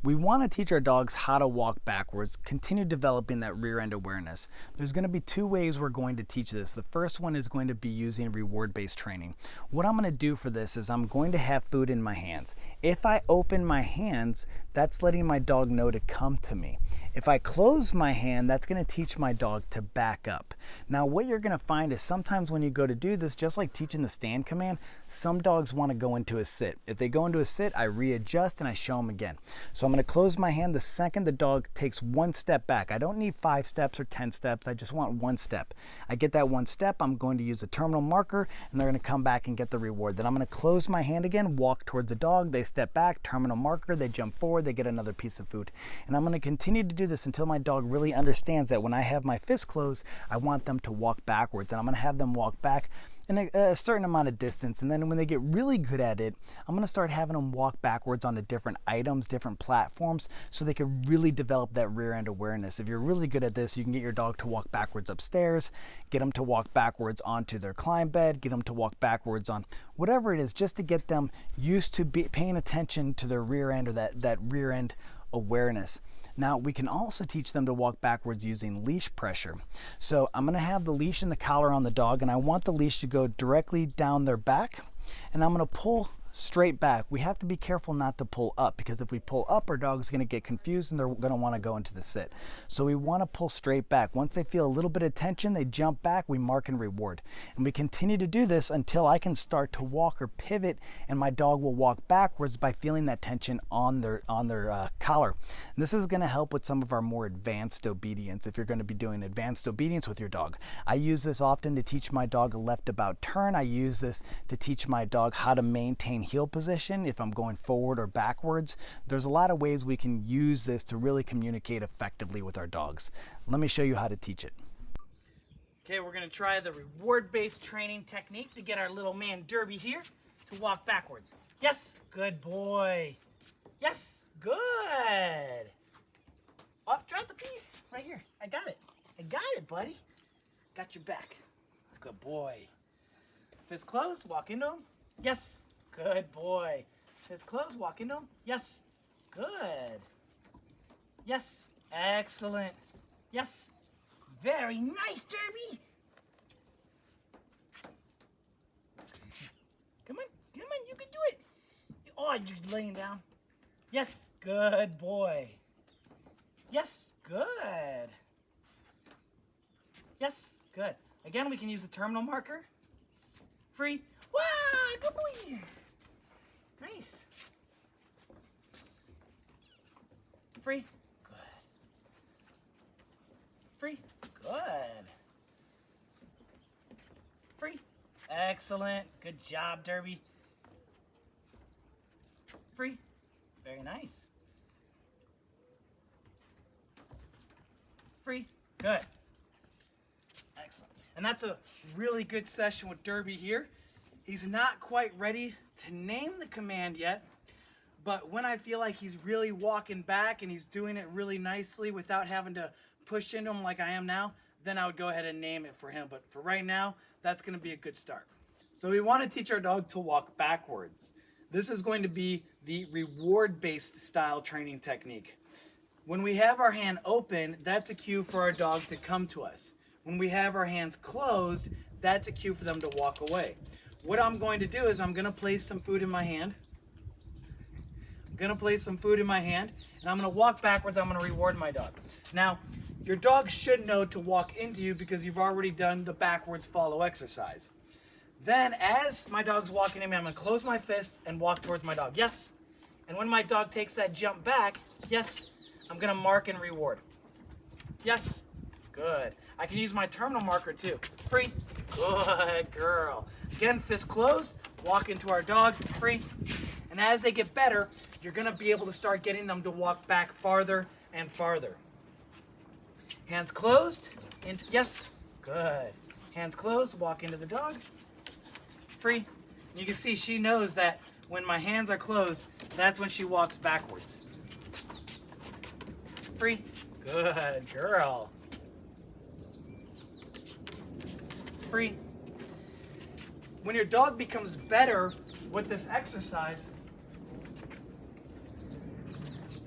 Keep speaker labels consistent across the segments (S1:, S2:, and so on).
S1: We want to teach our dogs how to walk backwards, continue developing that rear end awareness. There's going to be two ways we're going to teach this. The first one is going to be using reward-based training. What I'm going to do for this is I'm going to have food in my hands. If I open my hands, that's letting my dog know to come to me. If I close my hand, that's going to teach my dog to back up. Now what you're going to find is sometimes when you go to do this, just like teaching the stand command, some dogs want to go into a sit. If they go into a sit, I readjust and I show them again. So I'm going to close my hand the second the dog takes one step back. I don't need 5 steps or 10 steps. I just want one step. I get that one step, I'm going to use a terminal marker and they're going to come back and get the reward. Then I'm going to close my hand again, walk towards the dog, they step back, terminal marker, they jump forward, they get another piece of food. And I'm going to continue to do this until my dog really understands that when I have my fist closed, I want them to walk backwards, and I'm going to have them walk back in a certain amount of distance. And then when they get really good at it, I'm going to start having them walk backwards onto different items, different platforms, so they can really develop that rear end awareness. If you're really good at this, you can get your dog to walk backwards upstairs, get them to walk backwards onto their climb bed, get them to walk backwards on whatever it is, just to get them used to paying attention to their rear end, or that rear end awareness. Now we can also teach them to walk backwards using leash pressure. So I'm going to have the leash and the collar on the dog, and I want the leash to go directly down their back, and I'm going to pull straight back. We have to be careful not to pull up, because if we pull up, our dog's going to get confused and they're going to want to go into the sit. So we want to pull straight back. Once they feel a little bit of tension, they jump back, we mark and reward. And we continue to do this until I can start to walk or pivot, and my dog will walk backwards by feeling that tension on their collar. And this is going to help with some of our more advanced obedience, if you're going to be doing advanced obedience with your dog. I use this often to teach my dog a left about turn. I use this to teach my dog how to maintain heel position if I'm going forward or backwards. There's a lot of ways we can use this to really communicate effectively with our dogs. Let me show you how to teach it. Okay, we're going to try the reward-based training technique to get our little man Derby here to walk backwards. Yes, good boy. Yes, good. Oh, drop the piece right here. I got it. I got it, buddy. Got your back. Good boy. Fist closed, walk into him. Yes. Good boy. Fist closed, walk into him. Yes. Good. Yes. Excellent. Yes. Very nice, Derby. Come on. Come on. You can do it. Oh, you're laying down. Yes. Good boy. Yes. Good. Yes. Good. Again, we can use the terminal marker. Free. Wow. Good boy. Nice. Free. Good. Free. Good. Free. Excellent. Good job, Derby. Free. Very nice. Free. Good. Excellent. And that's a really good session with Derby here. He's not quite ready to name the command yet, but when I feel like he's really walking back and he's doing it really nicely without having to push into him like I am now, then I would go ahead and name it for him. But for right now, that's going to be a good start. So we want to teach our dog to walk backwards. This is going to be the reward-based style training technique. When we have our hand open, that's a cue for our dog to come to us. When we have our hands closed, that's a cue for them to walk away. What I'm going to do is I'm going to place some food in my hand. I'm going to place some food in my hand, and I'm going to walk backwards. I'm going to reward my dog. Now, your dog should know to walk into you because you've already done the backwards follow exercise. Then, as my dog's walking in me, I'm going to close my fist and walk towards my dog. Yes. And when my dog takes that jump back, yes, I'm going to mark and reward. Yes. Good. I can use my terminal marker too. Free. Good girl. Again, fist closed, walk into our dog, free. And as they get better, you're going to be able to start getting them to walk back farther and farther. Hands closed, into, yes, good. Hands closed, walk into the dog, free. You can see she knows that when my hands are closed, that's when she walks backwards. Free. Good girl. Free. When your dog becomes better with this exercise,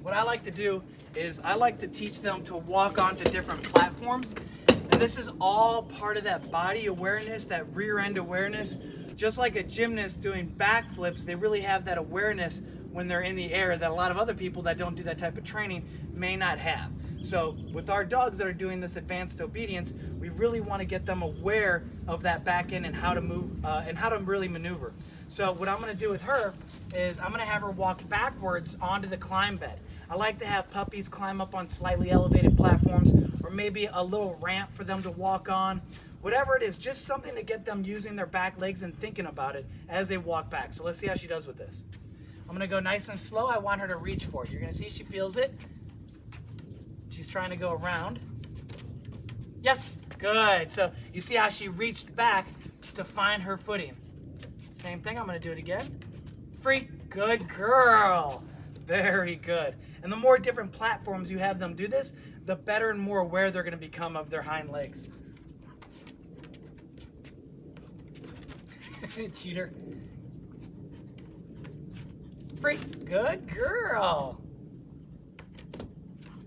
S1: what I like to do is I like to teach them to walk onto different platforms. And this is all part of that body awareness, that rear end awareness. Just like a gymnast doing backflips, they really have that awareness when they're in the air that a lot of other people that don't do that type of training may not have. So with our dogs that are doing this advanced obedience, we really want to get them aware of that back end and how to move and how to really maneuver. So what I'm going to do with her is I'm going to have her walk backwards onto the climb bed. I like to have puppies climb up on slightly elevated platforms, or maybe a little ramp for them to walk on. Whatever it is, just something to get them using their back legs and thinking about it as they walk back. So let's see how she does with this. I'm going to go nice and slow. I want her to reach for it. You're going to see she feels it. She's trying to go around. Yes, good. So you see how she reached back to find her footing. Same thing, I'm gonna do it again. Free, good girl. Very good. And the more different platforms you have them do this, the better and more aware they're gonna become of their hind legs. Cheater. Free, good girl.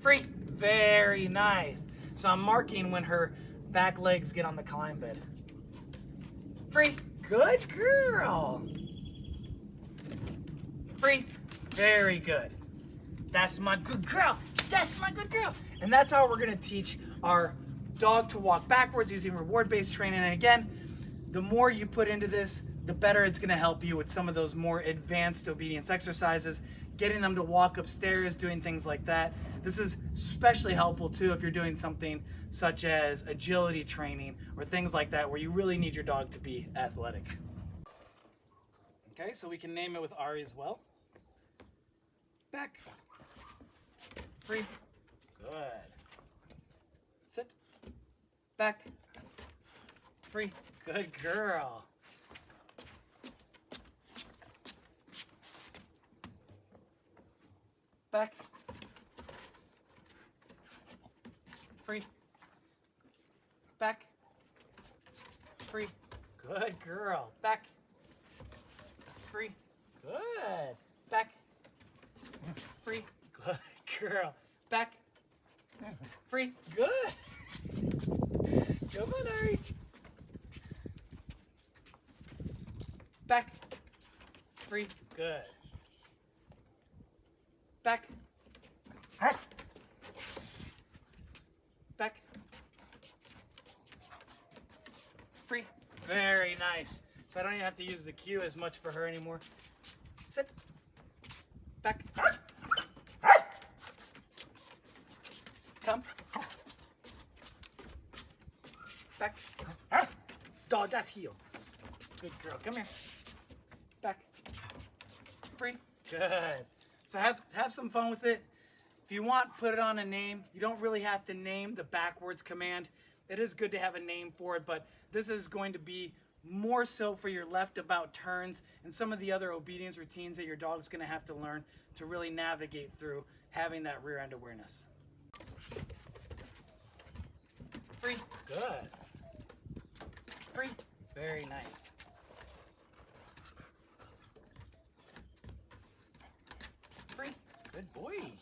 S1: Free. Very nice. So I'm marking when her back legs get on the climb bed. Free. Good girl. Free. Very good. That's my good girl. That's my good girl. And that's how we're going to teach our dog to walk backwards using reward-based training. And again, the more you put into this, the better it's going to help you with some of those more advanced obedience exercises, getting them to walk upstairs, doing things like that. This is especially helpful too if you're doing something such as agility training or things like that where you really need your dog to be athletic. Okay, so we can name it with Ari as well. Back. Free. Good. Sit. Back. Free. Good girl. Back. Free. Back. Free. Good girl. Back. Free. Good. Back. Free. Good girl. Back. Free. Good. Come on, Ari. Back. Free. Good. Back. Back. Free. Very nice. So I don't even have to use the cue as much for her anymore. Sit. Back. Come. Back. Dog, that's heel. Good girl. Come here. Back. Free. Good. So have some fun with it. If you want, put it on a name. You don't really have to name the backwards command. It is good to have a name for it, but this is going to be more so for your left about turns and some of the other obedience routines that your dog's going to have to learn to really navigate through having that rear end awareness. Free. Good. Free. Very nice. Free. Good boy.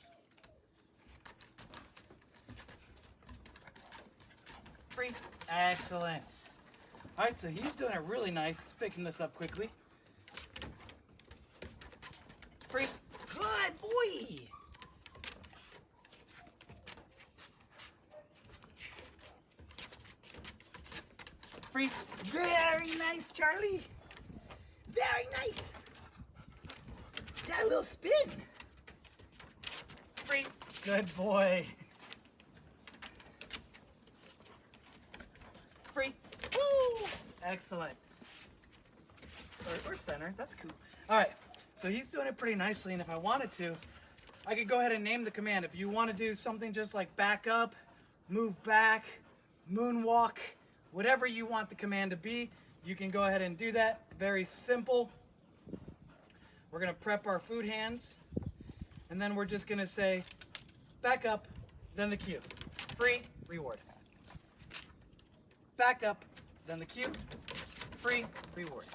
S1: Free. Excellent. All right, so he's doing it really nice. He's picking this up quickly. Free. Good boy. Free. Very nice, Charlie. Very nice. That little spin. Free. Good boy. Free. Woo! Excellent. Or center. That's cool. All right. So he's doing it pretty nicely, and if I wanted to, I could go ahead and name the command. If you want to do something just like back up, move back, moonwalk, whatever you want the command to be, you can go ahead and do that. Very simple. We're going to prep our food hands, and then we're just going to say back up, then the cue. Free, reward. Back up, then the cue. Free, reward.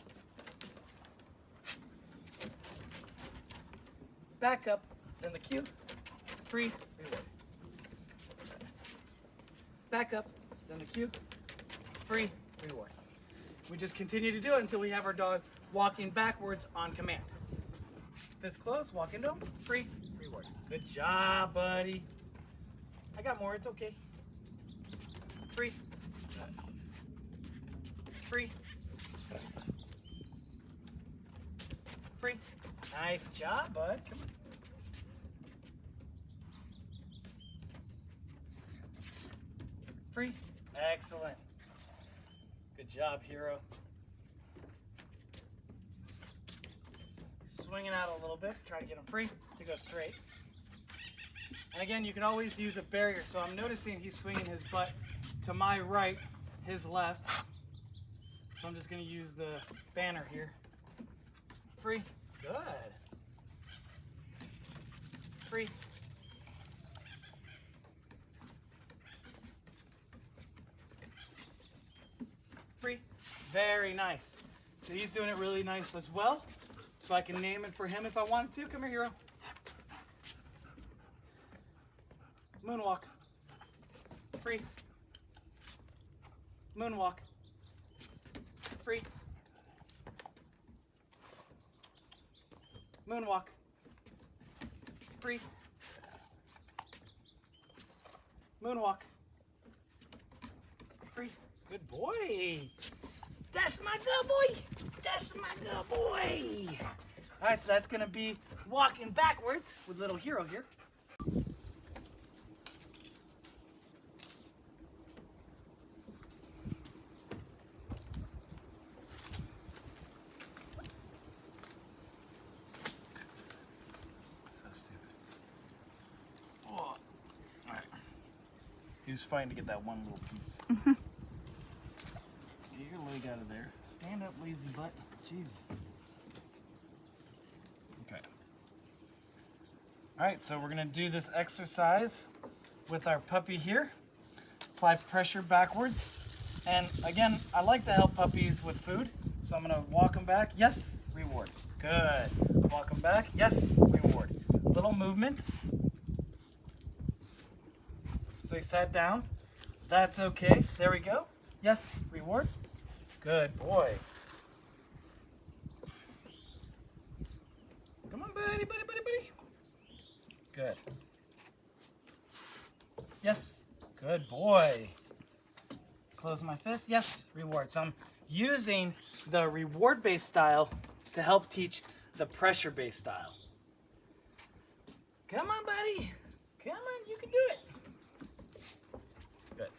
S1: Back up, then the cue. free, reward. Back up, down the cue, free, reward. We just continue to do it until we have our dog walking backwards on command. Fist close, walk into him, free, reward. Good job, buddy. I got more, it's okay. Free. Free. Free. Nice job, bud. Come on. Free. Excellent. Good job, hero. Swinging out a little bit. Try to get him free to go straight. And again, you can always use a barrier. So I'm noticing he's swinging his butt to my right, his left. So I'm just going to use the banner here. Free. Good. Free. Free. Very nice. So he's doing it really nice as well. So I can name it for him if I wanted to. Come here, hero. Moonwalk. Free. Moonwalk. Free. Moonwalk. Free. Moonwalk. Free. Good boy. That's my good boy. That's my good boy. All right, so that's gonna be walking backwards with little hero here. He was fighting to get that one little piece. Get your leg out of there. Stand up, lazy butt. Jesus. Okay. All right, so we're gonna do this exercise with our puppy here. Apply pressure backwards. And again, I like to help puppies with food. So I'm gonna walk them back. Yes, reward. Good. Walk them back. Yes, reward. Little movements. So he sat down. That's okay. There we go. Yes, reward. Good boy. Come on, buddy, buddy, buddy, buddy. Good. Yes, good boy. Close my fist. Yes, reward. So I'm using the reward-based style to help teach the pressure-based style. Come on, buddy. Come on, you can do it. Good.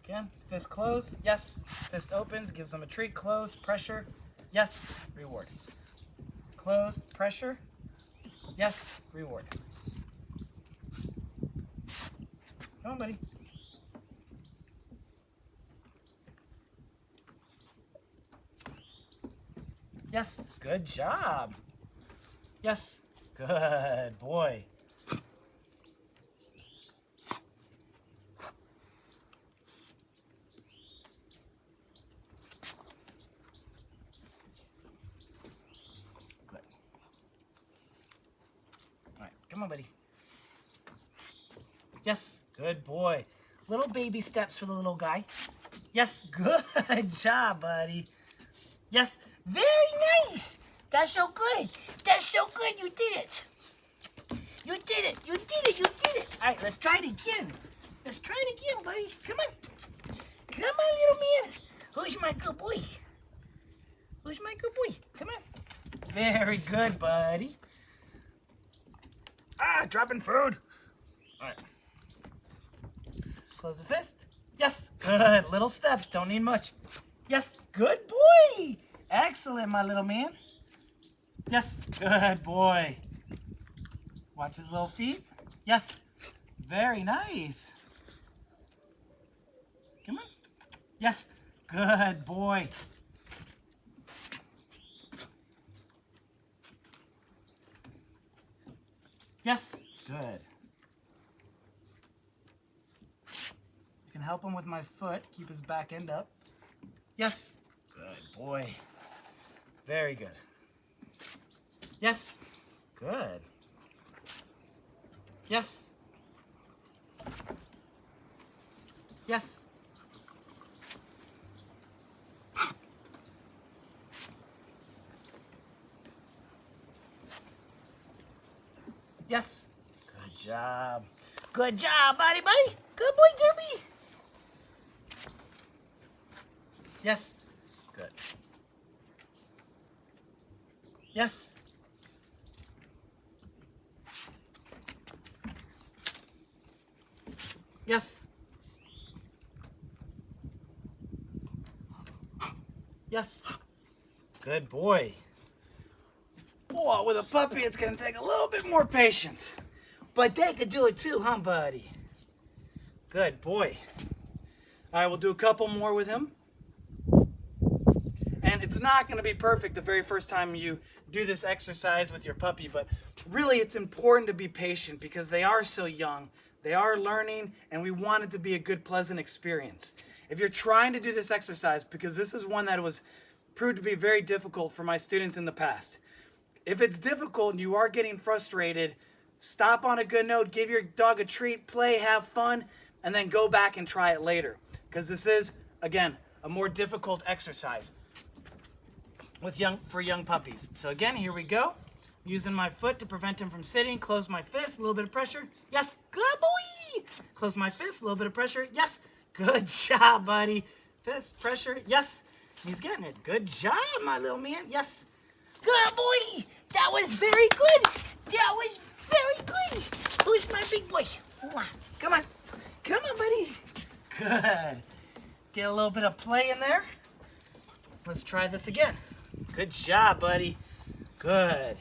S1: Again, fist closed. Yes. Fist opens, gives them a treat. Close, pressure. Yes, reward. Close, pressure. Yes, reward. Come on, buddy. Yes, good job. Yes, good boy. Come on, buddy. Yes, good boy. Little baby steps for the little guy. Yes, good job, buddy. Yes, very nice. That's so good. That's so good. You did it. You did it. You did it. You did it. All right, let's try it again. Let's try it again, buddy. Come on. Come on, little man. Who's my good boy? Who's my good boy? Come on. Very good, buddy. Ah, dropping food. All right. Close the fist. Yes, good. Little steps. Don't need much. Yes, good boy. Excellent, my little man. Yes, good boy. Watch his little feet. Yes, very nice. Come on. Yes, good boy. Yes, good. You can help him with my foot. Keep his back end up. Yes, good boy. Very good. Yes, Good. Yes. Yes. Yes. Good job. Good job, buddy. Good boy, Derby. Yes. Good. Yes. Yes. Yes. Good boy. Oh, with a puppy, it's going to take a little bit more patience. But they could do it too, huh, buddy? Good boy. All right, we'll do a couple more with him. And it's not going to be perfect the very first time you do this exercise with your puppy, but really it's important to be patient because they are so young. They are learning, and we want it to be a good, pleasant experience. If you're trying to do this exercise, because this is one that was proved to be very difficult for my students in the past. If it's difficult and you are getting frustrated, stop on a good note, give your dog a treat, play, have fun, and then go back and try it later. Because this is, again, a more difficult exercise for young puppies. So again, here we go. Using my foot to prevent him from sitting. Close my fist, a little bit of pressure. Yes, good boy. Close my fist, a little bit of pressure. Yes, good job, buddy. Fist, pressure, yes. He's getting it. Good job, my little man. Yes. Good boy. That was very good. That was very good. Who's my big boy? Come on. Come on, buddy. Good. Get a little bit of play in there. Let's try this again. Good job, buddy. Good.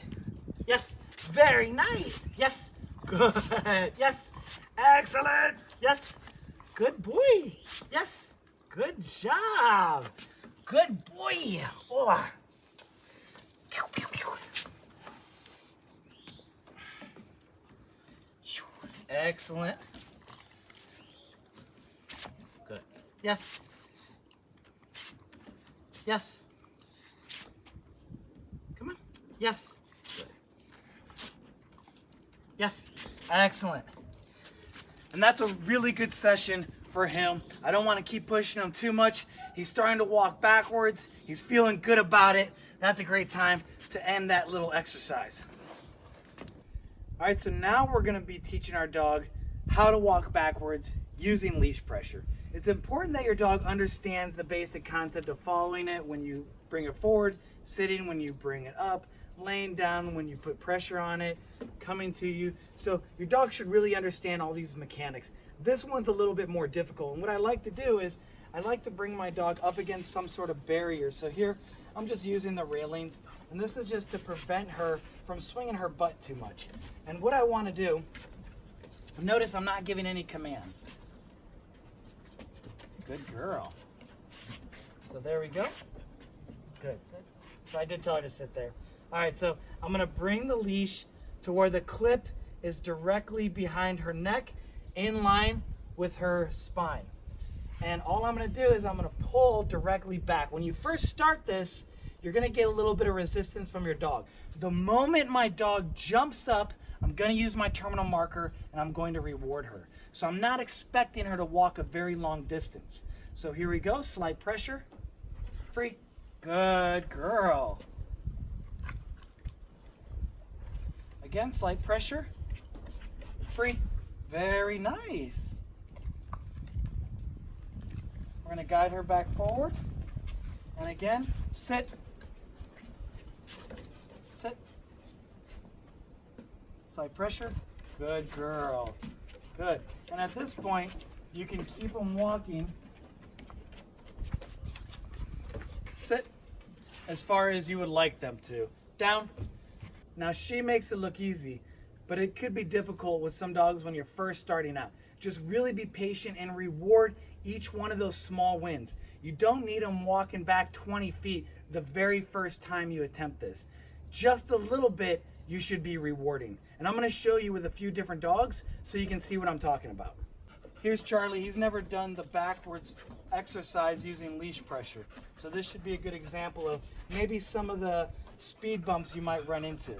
S1: Yes. Very nice. Yes. Good. Yes. Excellent. Yes. Good boy. Yes. Good job. Good boy. Oh. Excellent. Good. Yes. Yes. Come on. Yes. Good. Yes. Excellent. And that's a really good session for him. I don't want to keep pushing him too much. He's starting to walk backwards. He's feeling good about it. That's a great time to end that little exercise. All right, so now we're going to be teaching our dog how to walk backwards using leash pressure. It's important that your dog understands the basic concept of following it when you bring it forward, sitting when you bring it up, laying down when you put pressure on it, coming to you. So your dog should really understand all these mechanics. This one's a little bit more difficult. And what I like to do is I like to bring my dog up against some sort of barrier. So here I'm just using the railings, and this is just to prevent her from swinging her butt too much. And what I want to do, notice I'm not giving any commands. Good girl. So there we go. Good. Sit. So I did tell her to sit there. All right, so I'm going to bring the leash to where the clip is directly behind her neck, in line with her spine. And all I'm going to do is I'm going to pull directly back. When you first start this, you're going to get a little bit of resistance from your dog. The moment my dog jumps up, I'm going to use my terminal marker and I'm going to reward her. So I'm not expecting her to walk a very long distance. So here we go, slight pressure, free. Good girl. Again, slight pressure, free. Very nice. We're going to guide her back forward. And again, sit. Sit. Slight pressure. Good girl. Good. And at this point, you can keep them walking. Sit as far as you would like them to. Down. Now she makes it look easy, but it could be difficult with some dogs when you're first starting out. Just really be patient and reward each one of those small wins. You don't need them walking back 20 feet the very first time you attempt this. Just a little bit you should be rewarding. And I'm going to show you with a few different dogs so you can see what I'm talking about. Here's Charlie. He's never done the backwards exercise using leash pressure. So this should be a good example of maybe some of the speed bumps you might run into.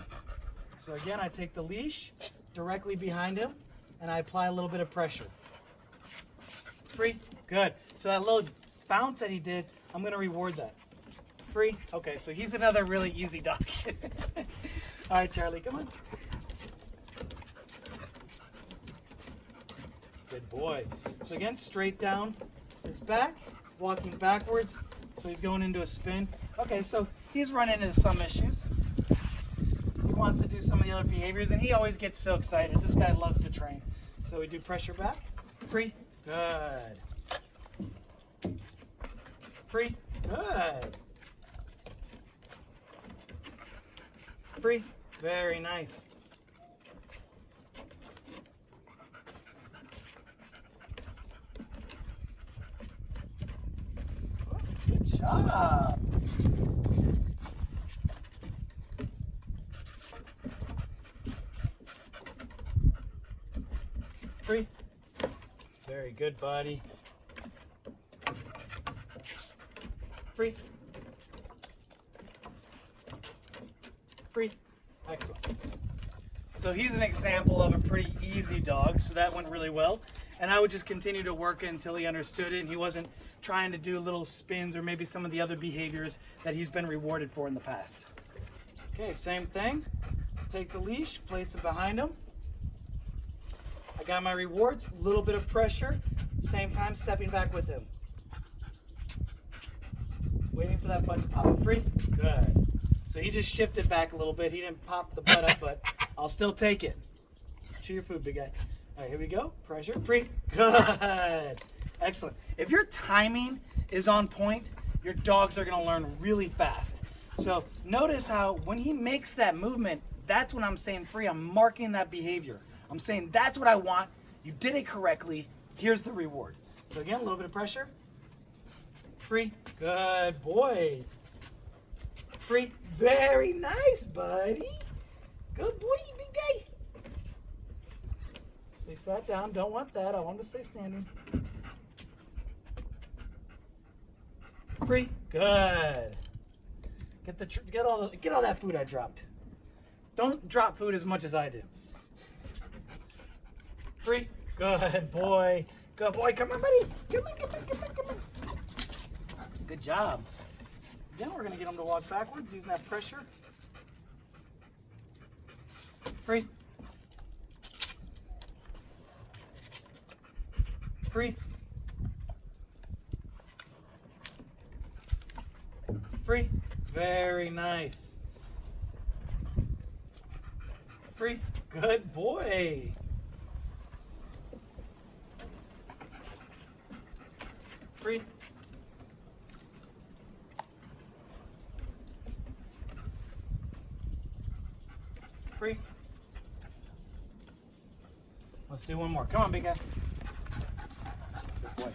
S1: So again, I take the leash directly behind him and I apply a little bit of pressure. Free, good. So that little bounce that he did, I'm gonna reward that. Free, okay, so he's another really easy dog. All right, Charlie, come on. Good boy. So again, straight down his back, walking backwards. So he's going into a spin. Okay, so he's run into some issues. He wants to do some of the other behaviors, and he always gets so excited. This guy loves to train. So we do pressure back. Free, good. Free, good. Free, very nice. Good job. Free. Very good, buddy. Free. Free. Excellent. So he's an example of a pretty easy dog, so that went really well. And I would just continue to work it until he understood it and he wasn't trying to do little spins or maybe some of the other behaviors that he's been rewarded for in the past. Okay, same thing. Take the leash, place it behind him. I got my rewards, a little bit of pressure, same time stepping back with him. Waiting for that butt to pop. Free? Good. So he just shifted back a little bit. He didn't pop the butt up, but I'll still take it. Chew your food, big guy. All right, here we go. Pressure. Free. Good. Excellent. If your timing is on point, your dogs are going to learn really fast. So notice how when he makes that movement, that's when I'm saying free. I'm marking that behavior. I'm saying that's what I want. You did it correctly. Here's the reward. So again, a little bit of pressure. Free. Good boy. Free. Very nice, buddy. Good boy, big guy. Stay sat down. Don't want that. I want him to stay standing. Free. Good. Get all that food I dropped. Don't drop food as much as I do. Free. Good boy. Good boy. Come on, buddy. Come on, come on, come on, come on. Good job. Again, we're going to get him to walk backwards using that pressure. Free. Free. Free. Very nice. Free. Good boy. Free. Free. Let's do one more. Come on, big guy. Good boy.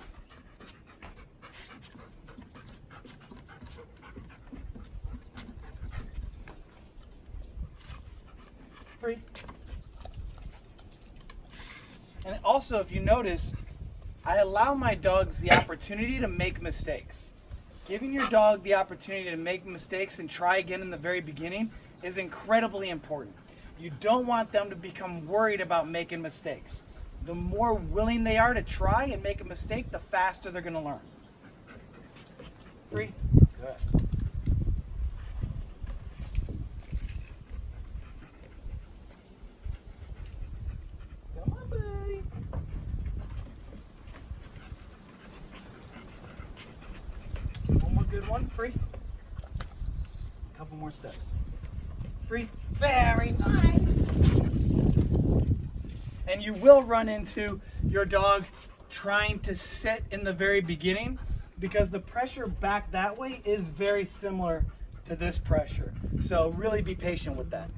S1: Free. And also, if you notice, I allow my dogs the opportunity to make mistakes. Giving your dog the opportunity to make mistakes and try again in the very beginning is incredibly important. You don't want them to become worried about making mistakes. The more willing they are to try and make a mistake, the faster they're going to learn. Free. Good. Come on, buddy. One more good one. Free. A couple more steps. Free. Very nice. And you will run into your dog trying to sit in the very beginning because the pressure back that way is very similar to this pressure. So really be patient with that.